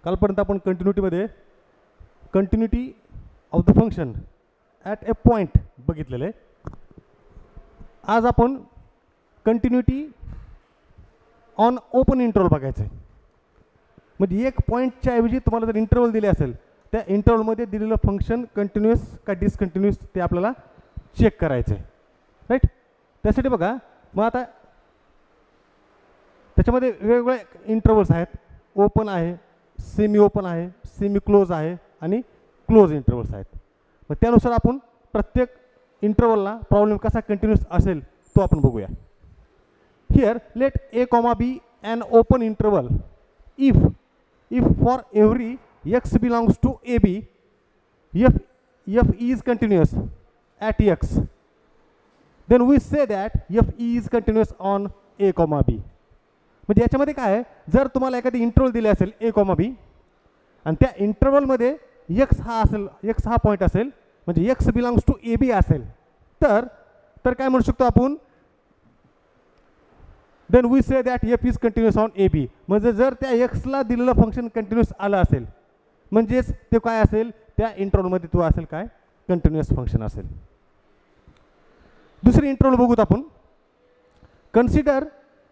कालपर्यंत आपण कंटिन्युटीमध्ये continuity of the function at a point बघितलेलं आहे. आज आपण कंटिन्युटी ऑन ओपन इंटरवल बघायचं आहे. म्हणजे एक पॉईंटच्या ऐवजी तुम्हाला जर इंटरवल दिले असेल त्या इंटरवलमध्ये दिलेलं फंक्शन कंटिन्युअस का डिसकंटिन्युअस ते आपल्याला चेक करायचं आहे. राईट. त्यासाठी बघा मग आता त्याच्यामध्ये वेगवेगळे इंटरवल्स आहेत. ओपन आहे, सेमी ओपन आहे, सेमी क्लोज आहे आणि क्लोज इंटरवल्स आहेत. मग त्यानुसार आपण प्रत्येक इंटरवलला प्रॉब्लेम कसा कंटिन्युअस असेल तो आपण बघूया. Here let a comma b an open interval if for every x belongs to AB f is continuous at x, then we say that f is continuous on a comma b. म्हणजे याच्यामध्ये काय आहे, जर तुम्हाला एखादी interval दिले असेल a comma b आणि त्या इंटरवलमध्ये x हा असेल, x हा पॉईंट असेल म्हणजे x बिलॉंग्स टू AB असेल तर काय म्हणू शकतो आपण, then we say that f is continuous on AB. म्हणजे जर त्या x ला दिलेलं फंक्शन कंटिन्युअस आलं असेल म्हणजेच ते काय असेल, त्या इंटरवलमध्ये तो असेल काय, कंटिन्युअस फंक्शन असेल. दुसरी इंटरवल बघूत आपण. Consider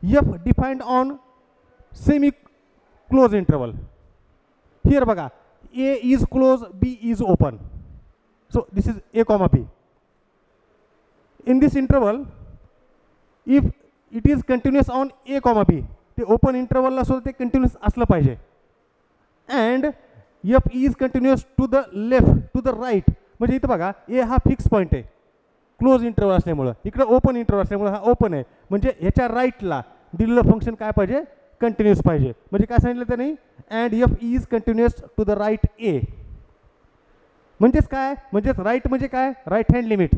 f defined on semi close interval. Here बघा a is close, b is open. So this is a comma b. In this interval if it is continuous on a comma b, ते open इंटरवलला सुद्धा ते continuous असलं पाहिजे. And f is continuous to the left to the right. म्हणजे इथं बघा a हा fix point आहे क्लोज इंटरवल असल्यामुळं, इकडं ओपन इंटरवल असल्यामुळं हा ओपन आहे म्हणजे ह्याच्या राईटला दिलेलं फंक्शन काय पाहिजे, कंटिन्युअस पाहिजे. म्हणजे काय सांगितलं त्यांनी, and f is continuous to the right a. म्हणजेच काय, म्हणजेच राईट म्हणजे काय, राईट हँड लिमिट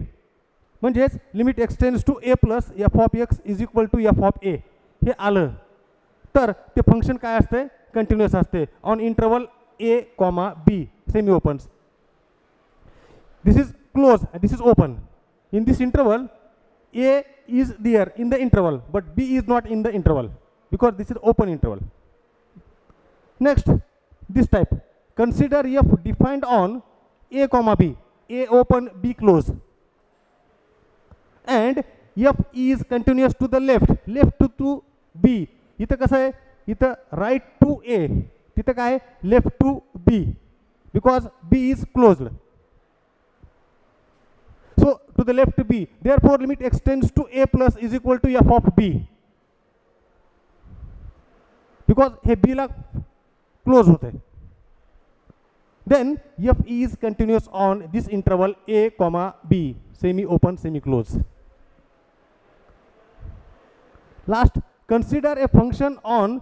म्हणजेच limit extends to a plus f of x is equal to f of a हे आलं तर ते फंक्शन काय असते, कंटिन्युअस असते on interval a comma b semi opens. This is close, this is open. In this interval a is there in the interval but b is not in the interval because this is open interval. Next this type, consider F defined on a comma b, a open b close, and f is continuous to the left to b. इथं कसं आहे, इथं right to a, तिथं काय left to b because b is closed. So to the left to b, therefore limit extends to a plus is equal to f of b because हे b ला close होते. Then f is continuous on this interval a comma b, semi open semi close. Last, consider a function on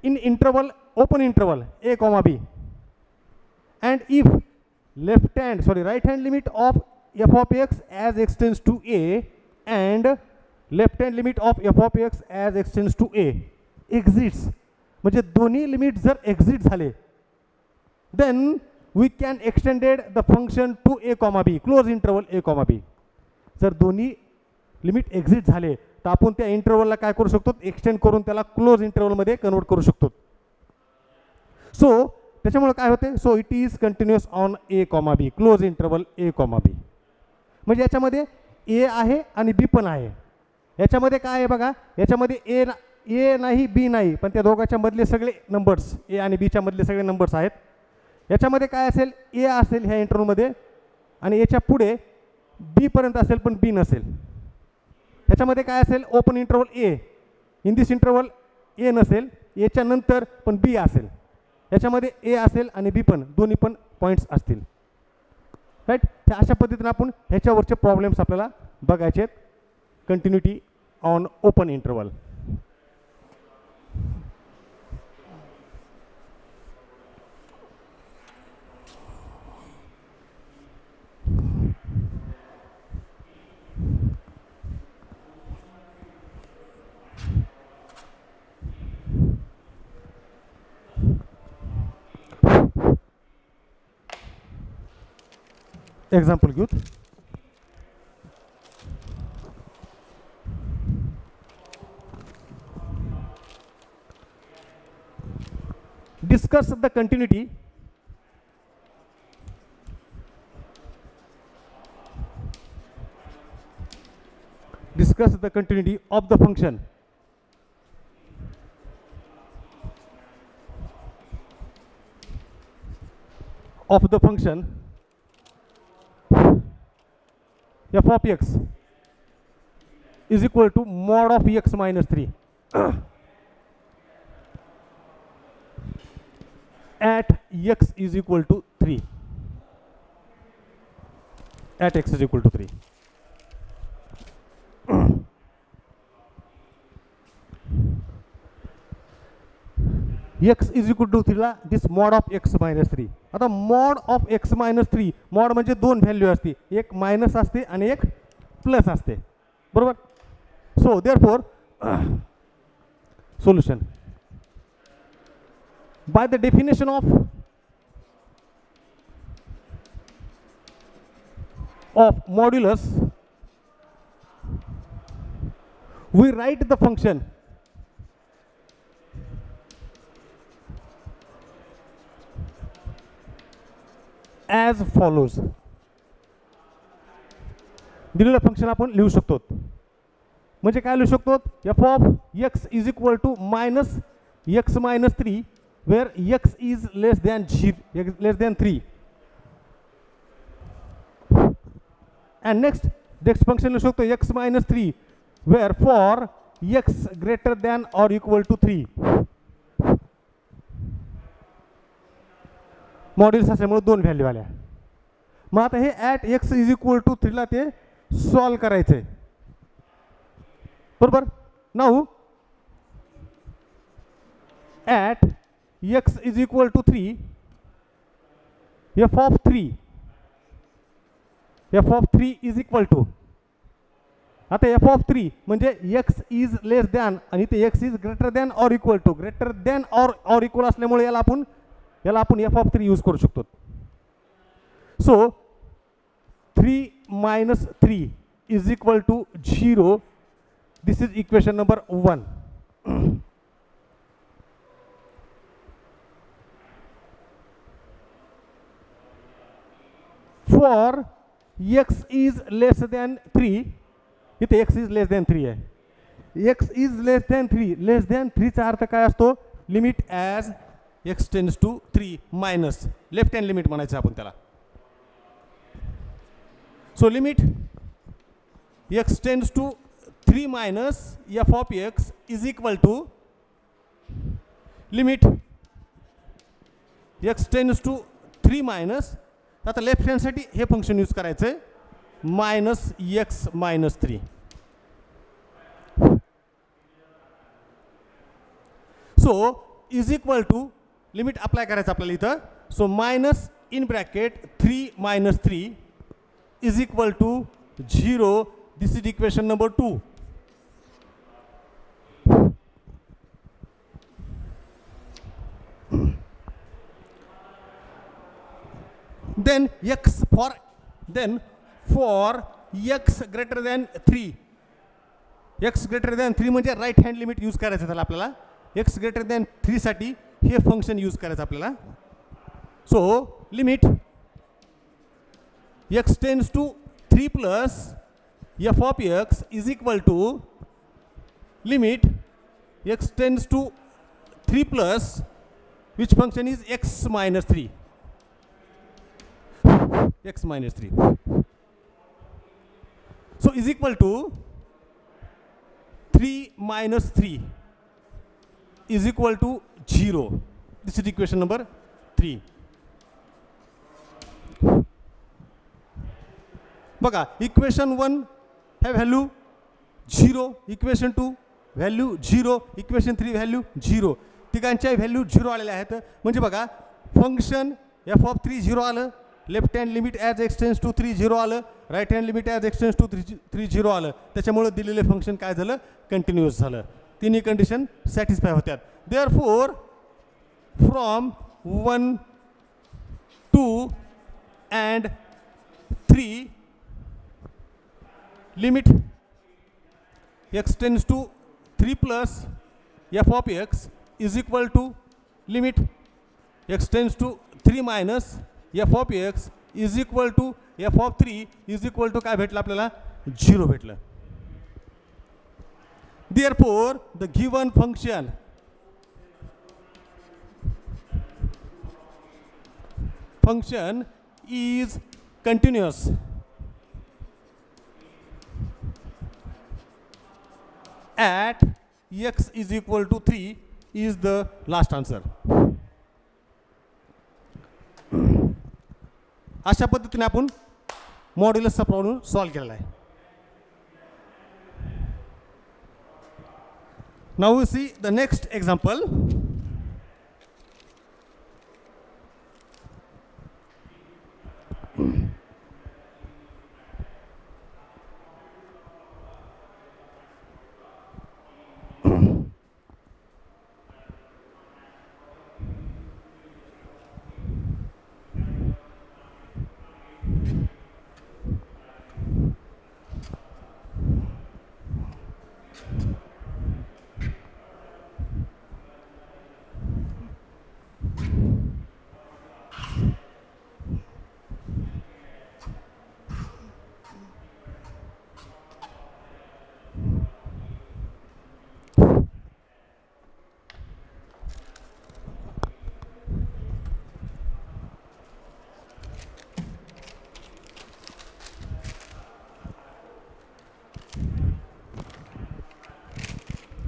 in interval open interval a comma b, and if right hand limit of f of x as extends to a and left hand limit of f of x as extends to a exits, म्हणजे दोन्ही limit जर exit झाले then we can extended the function to a comma b, close interval a comma b. जर दोन्ही limit exit झाले तर आपण त्या इंटरवलला काय करू शकतो, एक्सटेंड करून त्याला क्लोज इंटरवलमध्ये कन्वर्ट करू शकतो. सो त्याच्यामुळे काय होते, so it is continuous on a comma b, close interval a comma b. म्हणजे याच्यामध्ये ए आहे आणि बी पण आहे. याच्यामध्ये काय आहे बघा, याच्यामध्ये ए नाही बी नाही पण त्या दोघांच्या मधले सगळे नंबर्स, ए आणि बीच्या मधले सगळे नंबर्स आहेत. याच्यामध्ये काय असेल, ए असेल ह्या इंटरवलमध्ये आणि याच्या पुढे बी पर्यंत असेल पण बी नसेल. ह्याच्यामध्ये काय असेल, open interval a, in this interval a नसेल, एच्या नंतर पण बी असेल. याच्यामध्ये ए असेल आणि बी पण, दोन्ही पण पॉईंट्स असतील. राईट. अशा पद्धतीने आपण ह्याच्यावरचे प्रॉब्लेम्स आपल्याला बघायचे आहेत continuity on open interval. Example घेऊत. discuss the continuity of the function f of x is equal to mod of x minus 3 at x is equal to 3. At x is equal to 3. x is equal to 3 ला this mod of x minus 3. आता mod of x minus 3 mod म्हणजे दोन value असते, एक minus असते आणि एक plus असते, बरोबर. So therefore solution by the definition of modulus, we write the function as follows. दिलेलं फंक्शन आपण लिहू शकतो, म्हणजे काय लिहू शकतो, f of x is equal to minus x minus 3 where x is less than 3, and next function लिहू शकतो x minus 3 where for x greater than or equal to 3. Modulus असल्यामुळे दोन व्हॅल्यू आल्या. मग आता हे at x is equal to 3 ला ते सॉल्व करायचं आहे, बरोबर. Now at x is equal to 3 f of 3 is equal to, आता f of 3 म्हणजे x is less than आणि ते x is greater than or equal to, greater than or equal असल्यामुळे याला आपण f of 3 यूज करू शकतो. सो 3 minus 3 is equal to 0. This is equation number 1. For x is less than 3, इथे x is less than 3 आहे. x is less than 3 चा अर्थ काय असतो, limit as x tends to 3 minus left hand limit म्हणायचं आपण त्याला. So limit x tends to 3 minus f of x is equal to limit x tends to 3 minus, आता left हँडसाठी हे फंक्शन यूज करायचं आहे, minus x minus 3. So is equal to limit apply करायचं आपल्याला इथं. So minus in bracket 3 minus 3 is equal to 0. This is equation number 2. then for x greater than 3, x greater than 3 म्हणजे right hand limit use करायचं त्याला आपल्याला. x greater than 3 साठी हे function use करायचं आपल्याला. So limit x tends to 3 plus f of x is equal to limit x tends to 3 plus which function is x minus 3. x minus 3. So is equal to 3 minus 3 is equal to 0. This is equation number 3. बघा, equation 1 have value 0, equation 2 value 0, equation 3 value 0. तिघांच्या value 0 आलेल्या आहेत. म्हणजे बघा function f of 3 0 आलं, left hand limit as x tends to 3 0 आलं, right hand limit as x tends to 3 0 आलं. त्याच्यामुळे दिलेले फंक्शन काय झालं, कंटिन्युअस झालं. तिन्ही कंडिशन सॅटिस्फाय होत्यात. Therefore from 1 2 and 3 limit x tends to 3 plus f of x is equal to limit x tends to 3 minus f of x is equal to f of 3 is equal to काय भेटलं आपल्याला 0 भेटलं. Therefore the given function is continuous at x is equal to 3 is the last answer. अशा पद्धतीने आपण मॉड्युलसचा problem solve केलेला आहे. Now we see the next example.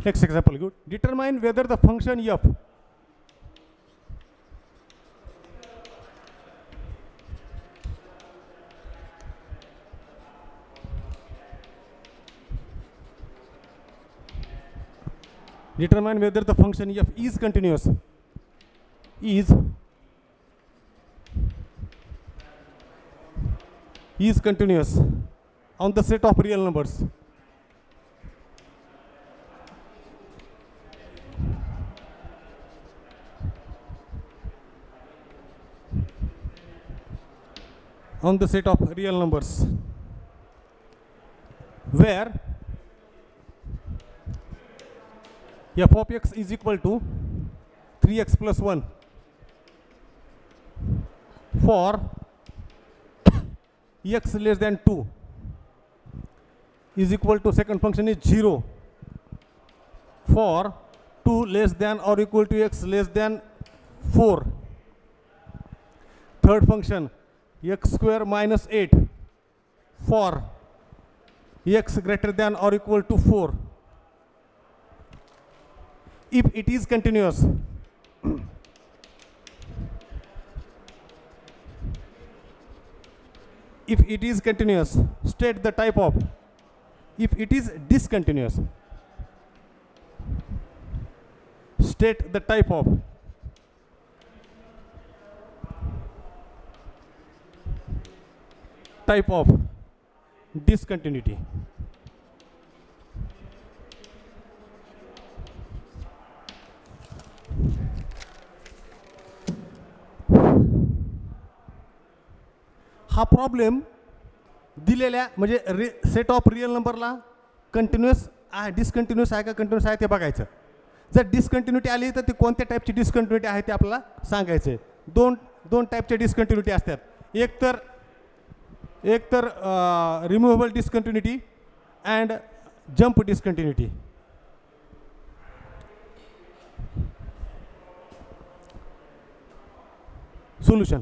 Next example, good. Determine whether the function f determine whether the function f is continuous on the set of real numbers. On the set of real numbers where f of x is equal to 3x plus 1 for x less than 2 is equal to, second function is 0 for 2 less than or equal to x less than 4. Third function x square minus 8 for x greater than or equal to 4. If it is continuous, state the type of. If it is discontinuous, state the type of. Type of discontinuity. हा problem दिलेल्या म्हणजे set of real नंबरला continuous आहे डिस्कंटिन्युअस आहे का continuous आहे ते बघायचं. जर डिस्कंटिन्युटी आली तर ती कोणत्या टाईपची डिस्कंटिन्युटी आहे ते आपल्याला सांगायचं आहे. दोन टाईपचे डिस्कंटिन्युटी असतात. एक तर removable discontinuity and jump discontinuity. Solution.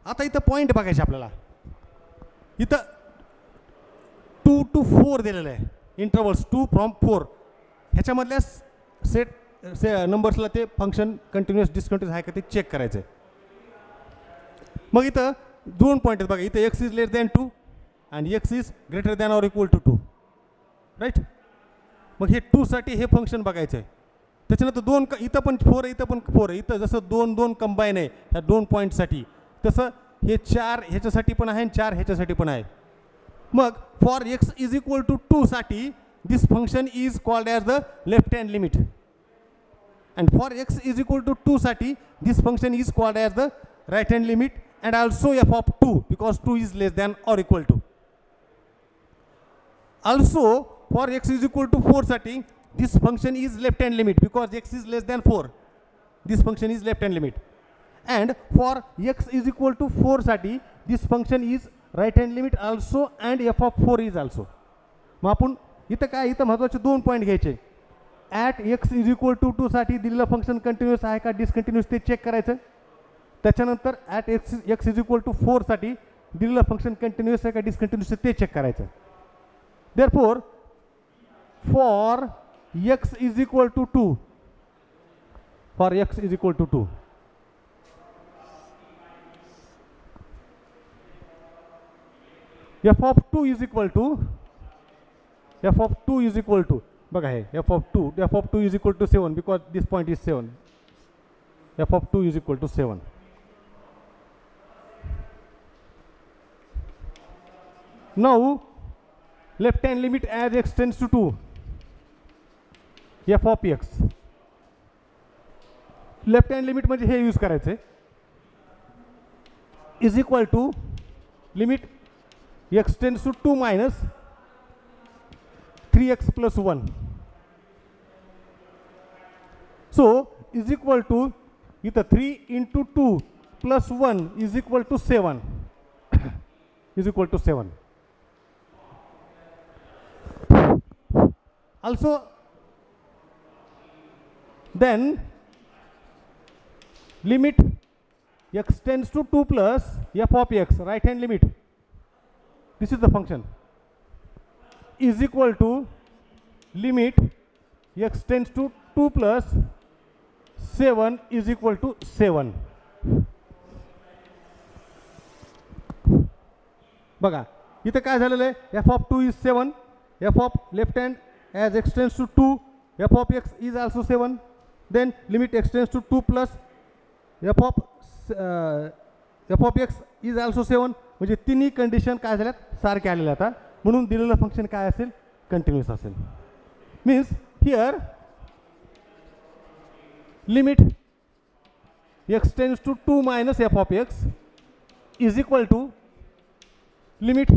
आता इथं पॉईंट बघायचे आपल्याला. इथं 2 to 4 दिलेलं आहे. इंटरवल्स 2 from 4 ह्याच्यामधल्या सेट नंबर्सला ते फंक्शन कंटिन्युअस डिस्कंटिन्युअस आहे का ते चेक करायचं आहे. मग इथं 2 पॉईंट आहेत बघा. इथं x इज लेस दॅन 2 आणि x is greater than or equal to 2 right. मग हे 2 साठी हे फंक्शन बघायचं आहे. त्याच्यानंतर 2 इथं पण 4 आहे, इथं पण 4 आहे. इथं जसं 2 कंबाईन आहे ह्या 2 पॉईंटसाठी तसं हे 4 ह्याच्यासाठी पण आहे आणि 4 ह्याच्यासाठी पण आहे. मग for x is equal to 2 साठी this function is called as the left hand limit and for x is equal to 2 साठी this function is called as the right hand limit and also f of 2 because 2 is less than or equal to. Also for x is equal to 4 साठी this function is left hand limit because x is less than 4. This function is left hand limit. And for x is equal to 4 साठी this function is right hand limit also and f of 4 is also. मग आपण इथं काय इथं महत्त्वाचे 2 point घ्यायचे. At x is equal to 2 साठी दिलेलं function continuous आहे का डिसकंटिन्यूअस ते चेक करायचं. त्याच्यानंतर at x is equal to 4 साठी दिलेलं फंक्शन कंटिन्यूअस आहे का डिसकंटिन्यूअस ते चेक करायचं. Therefore for x is equal to 2, for x is equal to 2, f of 2 is equal to बघा हे f of 2 is equal to 7 because this point is 7. f of 2 is equal to 7. Now left hand limit as x tends to 2, f of x. Left hand limit म्हणजे हे use करायचं is equal to limit x tends to 2 minus 3x plus 1. So is equal to इथं 3 into 2 plus 1 is equal to 7 is equal to 7. Also then limit x tends to 2 plus f of x, right hand limit, this is the function, is equal to limit x tends to 2 plus 7 is equal to 7. बघा इथं काय झालेलं आहे, f of 2 is 7, f of left hand as x tends to 2, f of x is also 7, then limit x tends to 2 plus f of x is also 7. म्हणजे तिन्ही condition काय झाल्यात सारखे आलेले आता, म्हणून दिलेलं फंक्शन काय असेल, कंटिन्यूअस असेल. Means here limit x tends to 2 minus f of x is equal to limit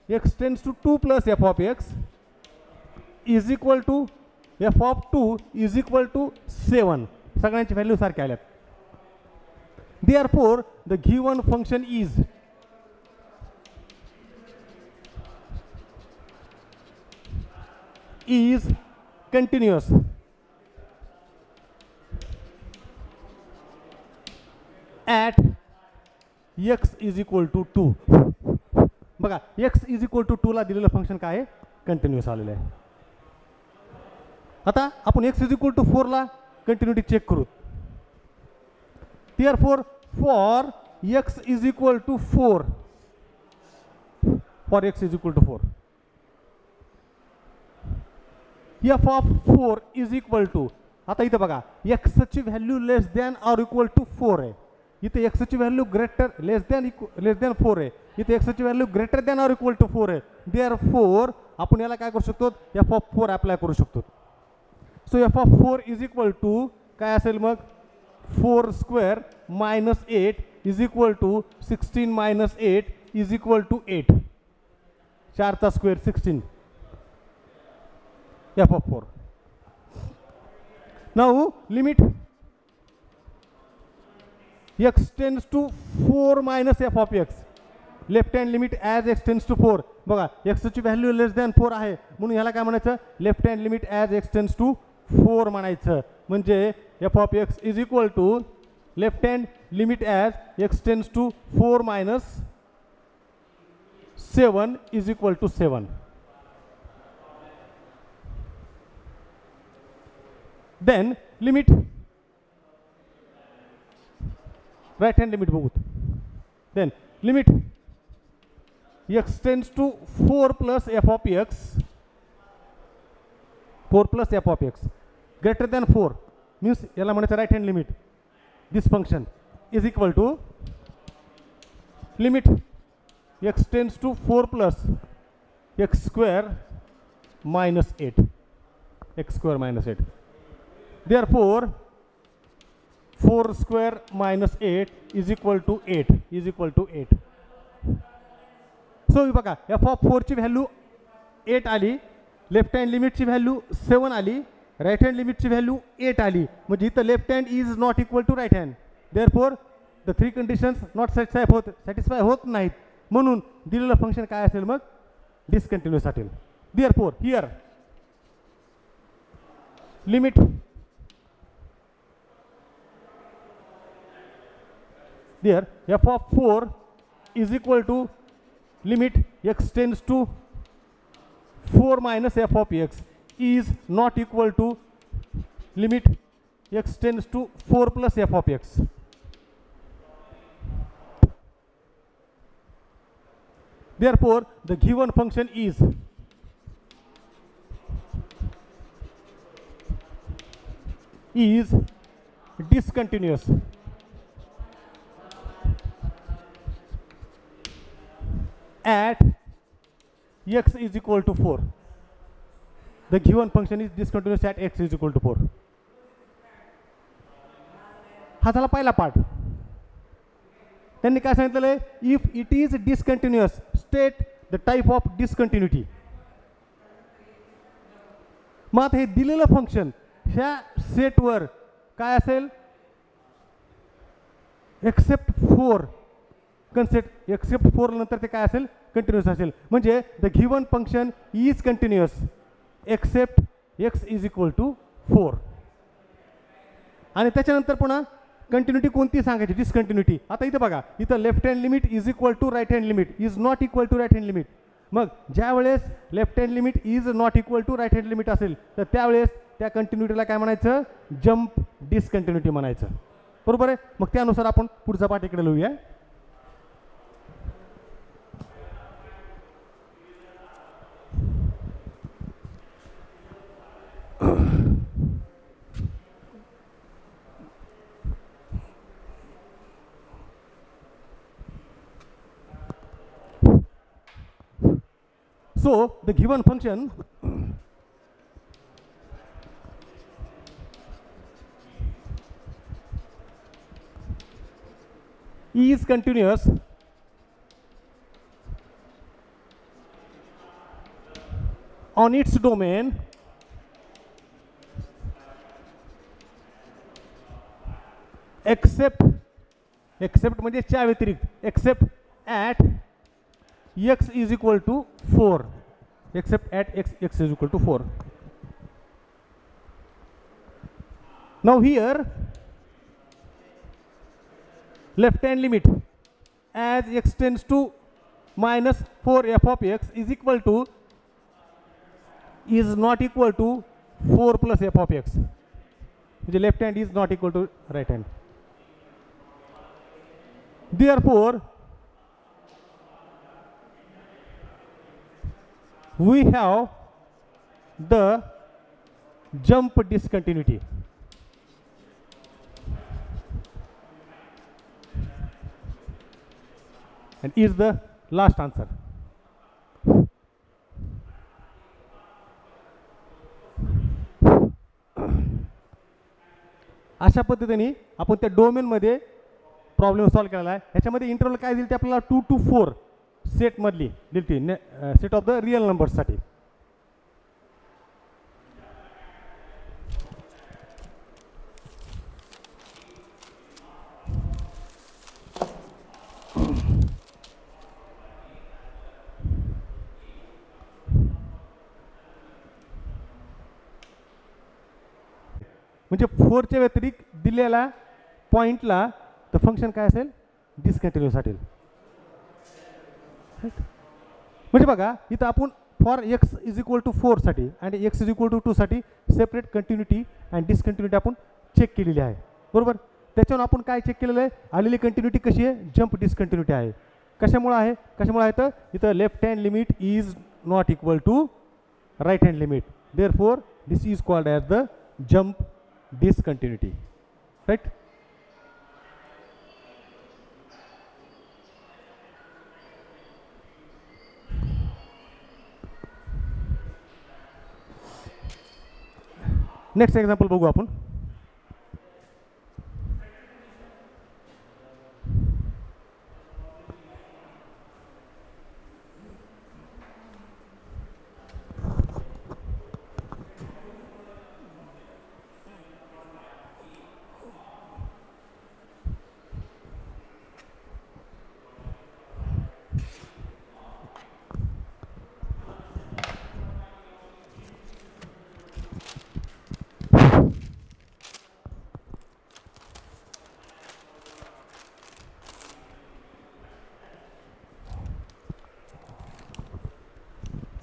x tends to 2 plus f of x is equal to f of 2 is equal to 7. सगळ्यांची value सारखे आल्यात. Therefore the given function is continuous at x is equal to 2. बघा x is equal to 2 ला दिलेलं function काय आहे, continuous आलेलं आहे. आता आपण x is equal to 4 ला कंटिन्युटी चेक करू. Therefore for x is equal to 4, for x is equal to 4, f of 4 is equal to, आता इथं बघा x ची value less than or equal to 4 आहे. इथे x ची व्हॅल्यू ग्रेटर लेस दॅन 4 आहे. इथे x ची value greater than or equal to 4 आहे. देअरफॉर आपण याला काय करू शकतो, f of 4 अप्लाय करू शकतो. So f of 4 is equal to काय असेल मग, 4 square minus 8 is equal to 16 minus 8 is equal to 8. 4चा square 16 f of 4. Now limit x tends to 4 minus f of x, left hand limit as x tends to 4. बघा x ची value less than 4 आहे, म्हणून ह्याला काय म्हणायचं, left hand limit as x tends to 4 म्हणायचं. म्हणजे f of x is equal to left hand limit as x tends to 4 minus 7 is equal to 7. Then limit right hand limit बघू. Then limit x tends to 4 plus f of x, 4 plus f of x greater than 4 means याला म्हणायचं right hand limit. This function is equal to limit x tends to 4 plus x square minus 8, x square minus 8. Therefore 4 square minus 8 is equal to 8, is equal to 8. So बघा f of 4 ची value 8 आली. Left hand लिमिटची value 7 आली, right hand लिमिटची value 8 आली, म्हणजे इथं left hand is not equal to right hand. Therefore the 3 conditions not satisfy होत नाहीत, म्हणून दिलेलं फंक्शन काय असेल मग डिसकंटिन्युअस असेल. Therefore here limit there f of 4 is equal to limit x tends to 4 minus f of x is not equal to limit x tends to 4 plus f of x. Therefore the given function is discontinuous at x is equal to 4. The given function is discontinuous at x is equal to 4. हा झाला पहिला part. त्यांनी काय सांगितलेलं आहे, if it is discontinuous state the type of discontinuity. मग आता हे दिलेलं फंक्शन ह्या सेटवर काय असेल, एक्सेप्ट 4 कन्सेप्ट, एक्सेप्ट 4 नंतर ते काय असेल कंटिन्युअस असेल. म्हणजे the given function is continuous except x is equal to 4. आणि त्याच्यानंतर पुन्हा कंटिन्युटी कोणती सांगायची, डिसकंटिन्युटी. आता इथं बघा, इथं left hand limit is equal to right hand limit is not equal to right hand limit. मग ज्या वेळेस left hand limit is not equal to right hand limit असेल तर त्यावेळेस त्या कंटिन्युटीला काय म्हणायचं, जम्प डिसकंटिन्युटी म्हणायचं. बरोबर आहे. मग त्यानुसार आपण पुढचा पाठ इकडे लिहूया. So the given function is continuous on its domain except म्हणजे च्या व्यतिरिक्त, except at x is equal to 4, except at x is equal to 4. Now here left hand limit as x tends to minus 4 f of x is equal to is not equal to 4 plus f of x. The left hand is not equal to right hand. Therefore we have the jump discontinuity. And is the last answer. अशा पद्धतीने आपण त्या domain मध्ये problem solve केलेला आहे. ह्याच्यामध्ये interval काय दिली ते आपल्याला 2 to 4 सेट मधली दिली, set of the real numbers साठी. म्हणजे 4 च्या व्यतिरिक्त दिलेला पॉइंटला द फंक्शन काय असेल, डिसकंटिन्युअस असेल. म्हणजे बघा इथं आपण for x is equal to 4 साठी आणि एक्स इज इक्वल टू 2 साठी सेपरेट कंटिन्युटी आणि डिसकंटिन्युटी आपण चेक केलेली आहे. बरोबर. त्याच्यावर आपण काय चेक केलेलं आहे, आलेली कंटिन्युटी कशी आहे, जम्प डिसकंटिन्युटी आहे. कशामुळे आहे, कशामुळे आहे तर इथं left hand limit is not equal to right hand limit. Therefore this is called as the jump discontinuity, right? Next example बघू आपण.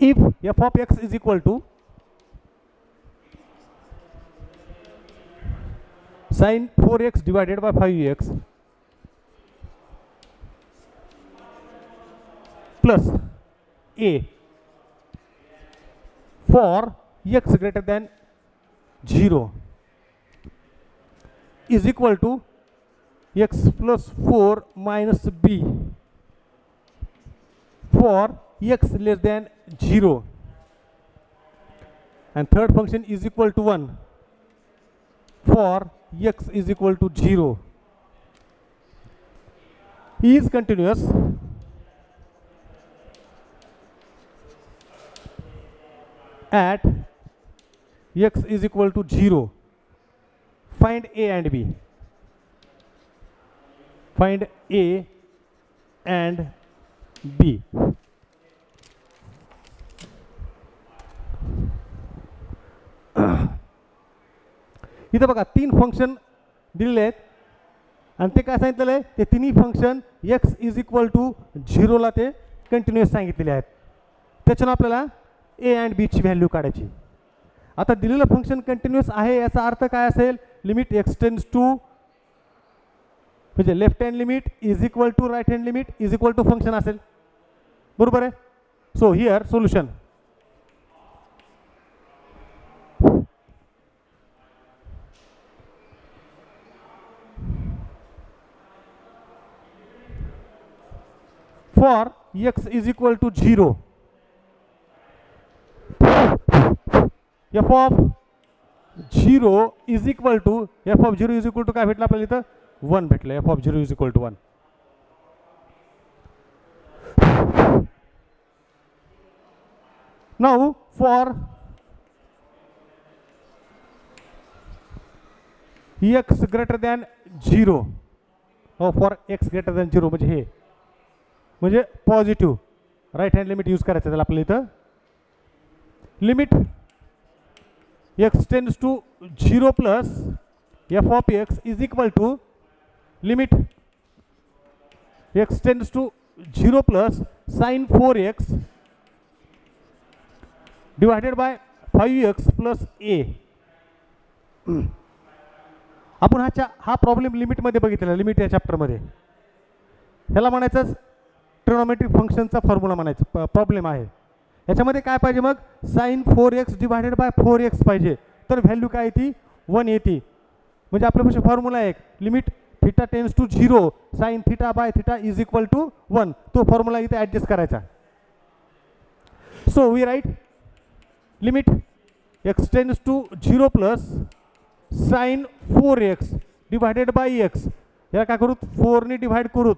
if f of x is equal to sin 4x divided by 5x plus a for x greater than 0 is equal to x plus 4 minus b for x less than 0, and third function is equal to 1 for x is equal to 0, is continuous at x is equal to 0. Find a and b. Find a and b. इथं बघा तीन function दिलेले आहेत आणि ते काय सांगितलेलं आहे, ते तिन्ही function x is equal to 0 ला ते कंटिन्युअस सांगितलेले आहेत. त्याच्यानं आपल्याला a अँड b ची व्हॅल्यू काढायची. आता दिलेलं फंक्शन कंटिन्युअस आहे याचा अर्थ काय असेल, लिमिट x टेंड्स टू म्हणजे left hand limit is equal to right hand limit is equal to function असेल. बरोबर आहे. So here solution. For x is equal to 0, f of 0 is equal to काय भेटलं आपल्याला इथं 1 भेटलं. f of 0 is equal to 1. Now for x greater than 0, for x greater than 0 म्हणजे हे म्हणजे positive right hand limit use करायचं त्याला आपल्याला इथं. Limit x tends to 0 plus f of x is equal to limit x tends to 0 plus sin 4x divided by 5x plus a. आपण हा problem लिमिटमध्ये बघितलेला, लिमिट या चॅप्टरमध्ये. ह्याला म्हणायचं ट्रिग्नोमेट्रिक फंक्शनचा फॉर्म्युला म्हणायचं प्रॉब्लेम आहे. याच्यामध्ये काय पाहिजे मग, sin 4x divided bye 4x पाहिजे, तर व्हॅल्यू काय येते 1 येते. म्हणजे आपल्यापाशी फॉर्म्युला आहे limit theta tends to 0 sin theta by theta is equal to 1. तो फॉर्म्युला इथे ॲडजस्ट करायचा. So we write limit x tends to 0 plus sin 4x divided by x. याला काय करूत 4 ने डिवाइड करूत,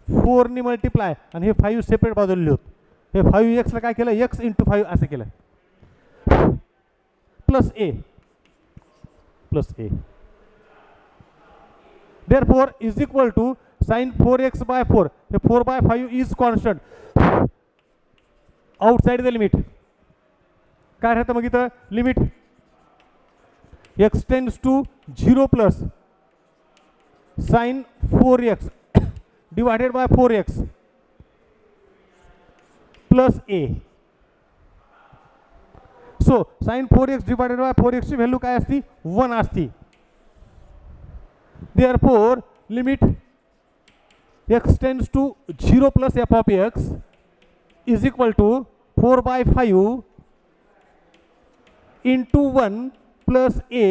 4 ने मल्टिप्लाय आणि हे 5 सेपरेट बाजूला लिहूत. हे 5x ला काय केलं x इंटू 5 असं केलं plus a plus a. therefore is equal to sin 4x by 4. हे 4 by 5 is constant outside the limit. काय राहतं मग इथं limit x tends to 0 plus sin 4x divided by 4x plus a. So sin 4x divided by 4x ची value काय असती 1 असती. therefore limit x tends to 0 plus f of x is equal to 4 by 5 into 1 plus a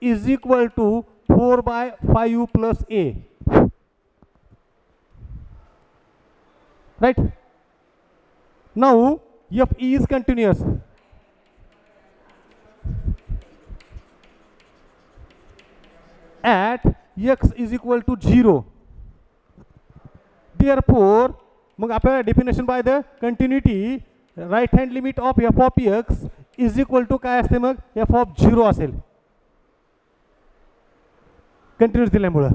is equal to 4 by 5 plus a. Right? Now f is continuous. At x is equal to 0. Therefore, मग आपल्याला definition by the continuity right hand limit of f of x is equal to काय असते मग f of 0 असेल continuous दिल्यामुळं.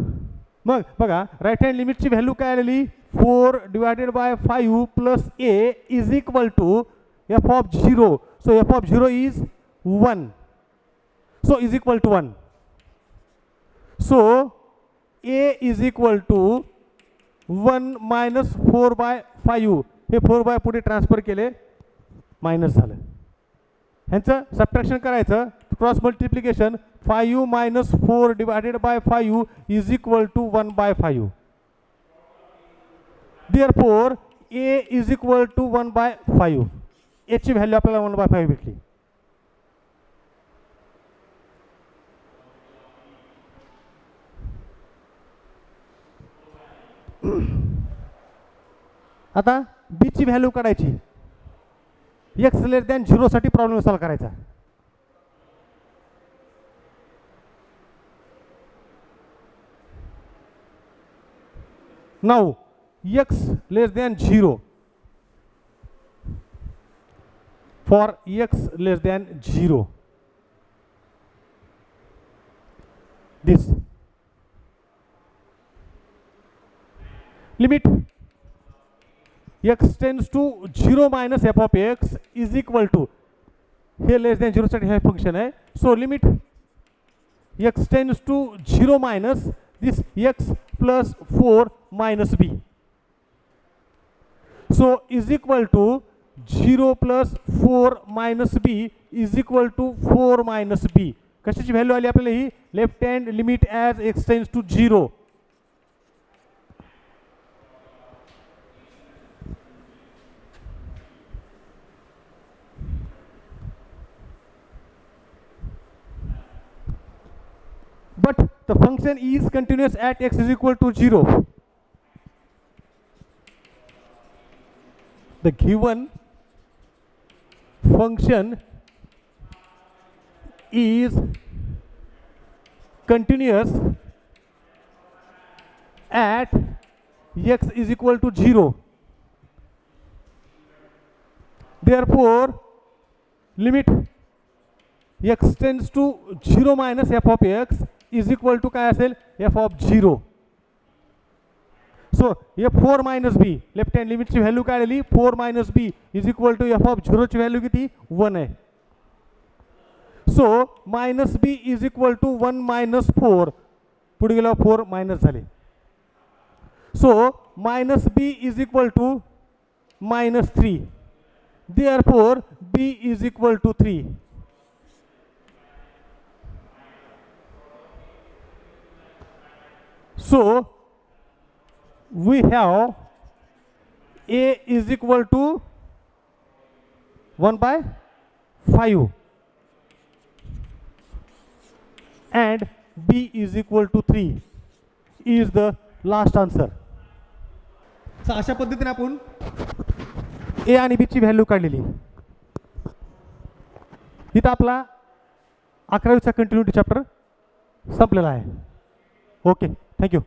मग बघा right hand लिमिटची value काय आलेली 4 divided by 5 plus a is equal to f of 0. So f of 0 is 1. So is equal to 1. So a is equal to 1 minus 4 by 5. हे 4 by पुढे transfer केले minus झालं. ह्यांचं subtraction करायचं, cross multiplication. 5 minus 4 divided by 5 is equal to 1/5. Therefore a is equal to 1/5. एची value आपल्याला 1/5 भेटली. आता बी ची व्हॅल्यू काढायची. एक्स लेस दॅन 0 साठी प्रॉब्लेम सॉल्व करायचा. Now x less than 0, for x less than 0, this limit x tends to 0 minus f of x is equal to, here less than 0 साठी हे function आहे. so limit x tends to 0 minus this x plus 4 minus b, so is equal to 0 plus 4 minus b is equal to 4 minus b. कशाची value आली आपल्याला ही? Left hand limit as x tends to 0. but the function is continuous at x is equal to 0. The given function is continuous at x is equal to 0. Therefore, limit x tends to 0 minus f of x is equal to काय असेल? f of 0. So हे 4 minus b, left hand लिमिटची value काय आली? 4 minus b is equal to f of 0 ची value किती? 1 आहे. So minus b is equal to 1 minus 4. पुढे गेल्यावर 4 मायनस झाले. So minus b is equal to minus 3. Therefore b is equal to 3. So we have a is equal to 1/5 and b is equal to 3 is the last answer. So अशा पद्धतीने आपण a आणि b ची value काढलेली. इथं आपला 11वीचा continuity chapter संपलेला आहे. Okay, thank you.